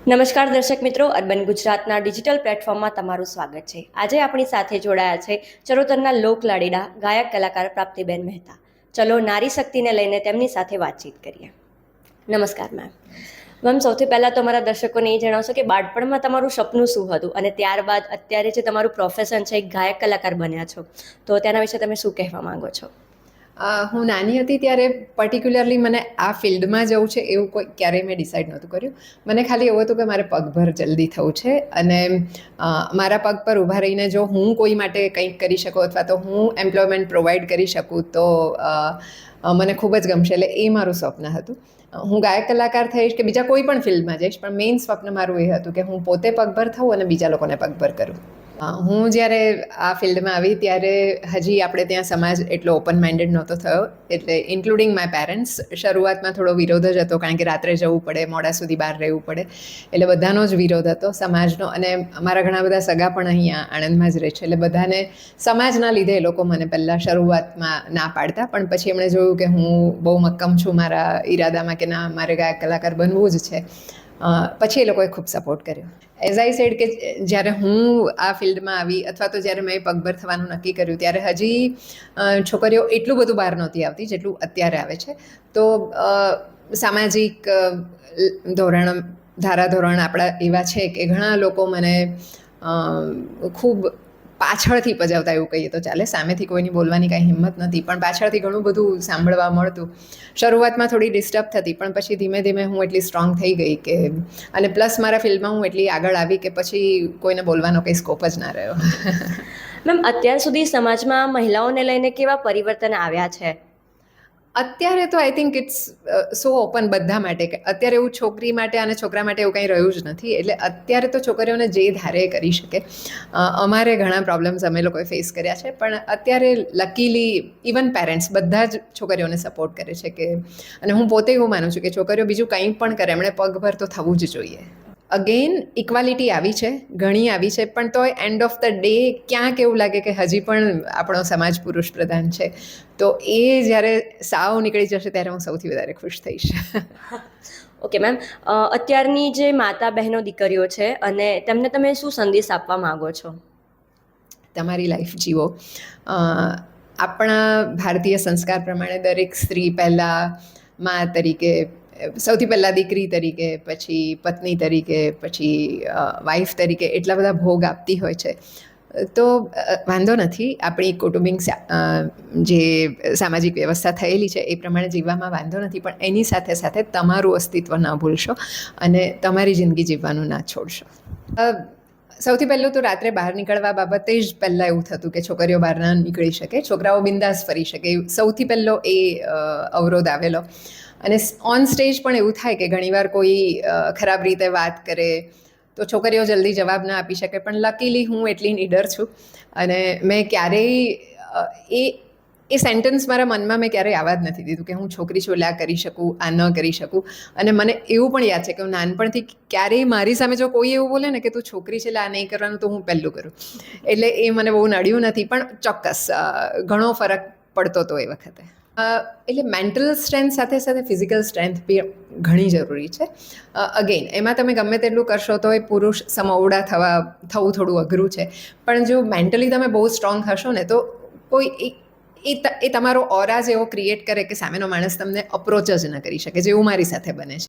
નમસ્કાર દર્શક મિત્રો, અર્બન ગુજરાતના ડિજિટલ પ્લેટફોર્મમાં તમારું સ્વાગત છે. આજે આપણી સાથે જોડાયા છે ચરોતરના લોકલાડીલા ગાયક કલાકાર પ્રાપ્તિબેન મહેતા. ચલો નારી શક્તિને લઈને તેમની સાથે વાતચીત કરીએ. નમસ્કાર મેમ. મેમ, સૌથી પહેલાં તો મારા દર્શકોને એ જણાવશો કે બાળપણમાં તમારું સપનું શું હતું અને ત્યારબાદ અત્યારે જે તમારું પ્રોફેશન છે એક ગાયક કલાકાર બન્યા છો, તો તેના વિશે તમે શું કહેવા માંગો છો? હું નાની હતી ત્યારે પર્ટિક્યુલરલી મને આ ફિલ્ડમાં જવું છે એવું કોઈ ક્યારેય મેં ડિસાઇડ નહોતું કર્યું. મને ખાલી એવું હતું કે મારે પગભર જલ્દી થવું છે અને મારા પગ પર ઊભા રહીને જો હું કોઈ માટે કંઈક કરી શકું અથવા તો હું એમ્પ્લોયમેન્ટ પ્રોવાઈડ કરી શકું તો મને ખૂબ જ ગમશે. એટલે એ મારું સ્વપ્ન હતું. હું ગાયક કલાકાર થઈશ કે બીજા કોઈ પણ ફિલ્ડમાં જઈશ, પણ મેઇન સ્વપ્ન મારું એ હતું કે હું પોતે પગભર થઉં અને બીજા લોકોને પગભર કરું. હું જ્યારે આ ફિલ્ડમાં આવી ત્યારે હજી આપણે ત્યાં સમાજ એટલો ઓપન માઇન્ડેડ નહોતો થયો, એટલે ઇન્ક્લુડિંગ માય પેરેન્ટ્સ. શરૂઆતમાં થોડો વિરોધ જ હતો, કારણ કે રાત્રે જવું પડે, મોડા સુધી બહાર રહેવું પડે, એટલે બધાનો જ વિરોધ હતો સમાજનો. અને અમારા ઘણા બધા સગા પણ અહીંયા આણંદમાં જ રહે છે, એટલે બધાને સમાજના લીધે એ લોકો મને પહેલાં શરૂઆતમાં ના પાડતા, પણ પછી એમણે જોયું કે હું બહુ મક્કમ છું મારા ઈરાદામાં કે ના, મારે ગાયક કલાકાર બનવું જ છે. પછી એ લોકોએ ખૂબ સપોર્ટ કર્યો. એઝ આઈ સેડ કે જ્યારે હું આ ફિલ્ડમાં આવી અથવા તો જ્યારે મેં પગભર થવાનું નક્કી કર્યું ત્યારે હજી છોકરીઓ એટલું બધું બહાર નહોતી આવતી જેટલું અત્યારે આવે છે. તો સામાજિક ધારાધોરણ આપણા એવા છે કે ઘણા લોકો મને ખૂબ પાછળથી પજાવતા એવું કહીએ તો ચાલે. સામેથી કોઈની બોલવાની કાંઈ હિંમત નથી, પણ પાછળથી ઘણું બધું સાંભળવા મળતું. શરૂઆતમાં થોડી ડિસ્ટર્બ થતી, પણ પછી ધીમે ધીમે હું એટલી સ્ટ્રોંગ થઈ ગઈ કે, અને પ્લસ મારા ફિલ્ડમાં હું એટલી આગળ આવી કે પછી કોઈને બોલવાનો કંઈ સ્કોપ જ ના રહ્યો. મેમ, અત્યાર સુધી સમાજમાં મહિલાઓને લઈને કેવા પરિવર્તન આવ્યા છે? અત્યારે તો I think it's so open બધા માટે કે અત્યારે એવું છોકરી માટે અને છોકરા માટે એવું કંઈ રહ્યું જ નથી. એટલે અત્યારે તો છોકરીઓને જે ધારે કરી શકે. અમારે ઘણા પ્રોબ્લેમ્સ અમે લોકોએ ફેસ કર્યા છે, પણ અત્યારે લકીલી ઇવન પેરેન્ટ્સ બધા જ છોકરીઓને સપોર્ટ કરે છે કે, અને હું પોતે એવું માનું છું કે છોકરીઓ બીજું કંઈ પણ કરે, એમણે પગભર તો થવું જ જોઈએ. અગેન ઇક્વાલિટી આવી છે, ઘણી આવી છે, પણ તોય એન્ડ ઓફ ધ ડે ક્યાંક એવું લાગે કે હજી પણ આપણો સમાજ પુરુષ પ્રધાન છે. તો એ જ્યારે સાવ નીકળી જશે ત્યારે હું સૌથી વધારે ખુશ થઈશ. ઓકે મેમ, અત્યારની જે માતા બહેનો દીકરીઓ છે અને તેમને તમે શું સંદેશ આપવા માંગો છો? તમારી લાઈફ જીવો. આપણા ભારતીય સંસ્કાર પ્રમાણે દરેક સ્ત્રી પહેલાં મા તરીકે, સૌથી પહેલાં દીકરી તરીકે, પછી પત્ની તરીકે, પછી વાઈફ તરીકે એટલા બધા ભોગ આપતી હોય છે. તો વાંધો નથી, આપણી કૌટુંબિક જે સામાજિક વ્યવસ્થા થયેલી છે એ પ્રમાણે જીવવામાં વાંધો નથી, પણ એની સાથે સાથે તમારું અસ્તિત્વ ન ભૂલશો અને તમારી જિંદગી જીવવાનું ના છોડશો. સૌથી પહેલું તો રાત્રે બહાર નીકળવા બાબતે જ પહેલાં એવું થતું કે છોકરીઓ બહાર ના નીકળી શકે, છોકરાઓ બિંદાસ ફરી શકે. સૌથી પહેલો એ અવરોધ આવેલો. અને ઓન સ્ટેજ પણ એવું થાય કે ઘણીવાર કોઈ ખરાબ રીતે વાત કરે તો છોકરીઓ જલ્દી જવાબ ના આપી શકે, પણ લકીલી હું એટલી નીડર છું અને મેં ક્યારેય એ સેન્ટેન્સ મારા મનમાં મેં ક્યારેય આવવા જ નથી દીધું કે હું છોકરી છું એટલે આ કરી શકું, આ ન કરી શકું. અને મને એવું પણ યાદ છે કે હું નાનપણથી ક્યારેય મારી સામે જો કોઈ એવું બોલે ને કે તું છોકરી છે એટલે આ નહીં કરવાનું, તો હું પહેલું કરું. એટલે એ મને બહુ નડ્યું નથી, પણ ચોક્કસ ઘણો ફરક પડતો હતો એ વખતે. એટલે મેન્ટલ સ્ટ્રેન્થ સાથે સાથે ફિઝિકલ સ્ટ્રેન્થ બી ઘણી જરૂરી છે. અગેન એમાં તમે ગમે તેટલું કરશો તો એ પુરુષ સમઅવડા થવું થોડું અઘરું છે, પણ જો મેન્ટલી તમે બહુ સ્ટ્રોંગ હશો ને તો કોઈ એ તમારો ઓરા જ એવો ક્રિએટ કરે કે સામેનો માણસ તમને અપ્રોચ જ ન કરી શકે, જેવું મારી સાથે બને છે.